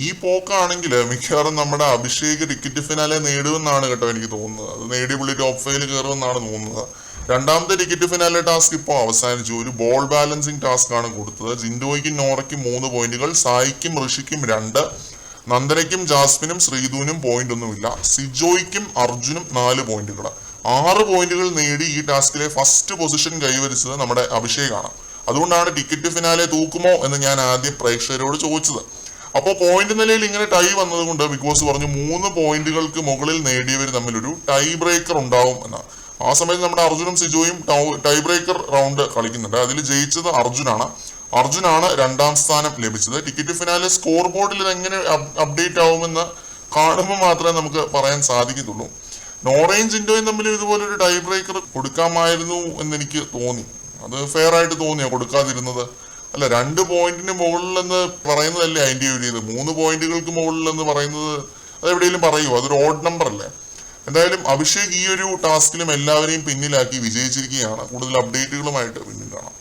ഈ പോക്കാണെങ്കിൽ മിക്കവാറും നമ്മുടെ അഭിഷേക് ടിക്കറ്റ് ഫിനാലെ നേടുമെന്നാണ് കേട്ടോ എനിക്ക് തോന്നുന്നത്. അത് നേടി പുള്ളി ടോപ്പ് 5 കയറുമെന്നാണ് തോന്നുന്നത്. രണ്ടാമത്തെ ടിക്കറ്റ് ഫിനാലെ ടാസ്ക് ഇപ്പോൾ അവസാനിച്ചു. ഒരു ബോൾ ബാലൻസിങ് ടാസ്ക് ആണ് കൊടുത്തത്. ജിൻഡോയ്ക്കും നോറയ്ക്കും 3 പോയിന്റുകൾ, സായിക്കും ഋഷിക്കും 2, നന്ദനയ്ക്കും ജാസ്മിനും ശ്രീധുവിനും പോയിന്റ് ഒന്നുമില്ല. സിജോയ്ക്കും അർജുനും 4 പോയിന്റുകൾ. 6 പോയിന്റുകൾ നേടി ഈ ടാസ്കിലെ ഫസ്റ്റ് പൊസിഷൻ കൈവരിച്ചത് നമ്മുടെ അഭിഷേകാണ്. അതുകൊണ്ടാണ് ടിക്കറ്റ് ഫിനാലെ തൂക്കുമോ എന്ന് ഞാൻ ആദ്യം പ്രേക്ഷകരോട് ചോദിച്ചത്. അപ്പോൾ പോയിന്റ് നിലയിൽ ഇങ്ങനെ ടൈ വന്നതുകൊണ്ട് ബിഗ് ബോസ് പറഞ്ഞു 3 പോയിന്റുകൾക്ക് മുകളിൽ നേടിയവർ തമ്മിലൊരു ടൈ ബ്രേക്കർ ഉണ്ടാവും എന്നാണ്. ആ സമയത്ത് നമ്മുടെ അർജുനും സിജോയും ടൈ ബ്രേക്കർ റൗണ്ട് കളിക്കുന്നുണ്ട്. അതിൽ ജയിച്ചത് അർജുനാണ് 2ാം സ്ഥാനം ലഭിച്ചത്. ടിക്കറ്റ് ഫിനാലെ സ്കോർ ബോർഡിൽ ഇത് എങ്ങനെ അപ്ഡേറ്റ് ആവുമെന്ന് കാണുമ്പോൾ മാത്രമേ നമുക്ക് പറയാൻ സാധിക്കത്തുള്ളൂ. നോറയും ജിൻഡോയും തമ്മിൽ ഇതുപോലെ ഒരു ടൈ ബ്രേക്കർ കൊടുക്കാമായിരുന്നു എന്നെനിക്ക് തോന്നി. അത് ഫെയർ ആയിട്ട് തോന്നിയോ കൊടുക്കാതിരുന്നത്? അല്ല, 2 പോയിന്റിന് മുകളിലെന്ന് പറയുന്നതല്ലേ അതിൻ്റെ ഒരു ഇത്. 3 പോയിന്റുകൾക്ക് മുകളിലെന്ന് പറയുന്നത് അതെവിടെയെങ്കിലും പറയുമോ? അതൊരു ഓഡ് നമ്പർ അല്ലേ? എന്തായാലും അഭിഷേക് ഈ ഒരു ടാസ്കിലും എല്ലാവരെയും പിന്നിലാക്കി വിജയിച്ചിരിക്കുകയാണ്. കൂടുതൽ അപ്ഡേറ്റുകളുമായിട്ട് പിന്നിൽ കാണാം.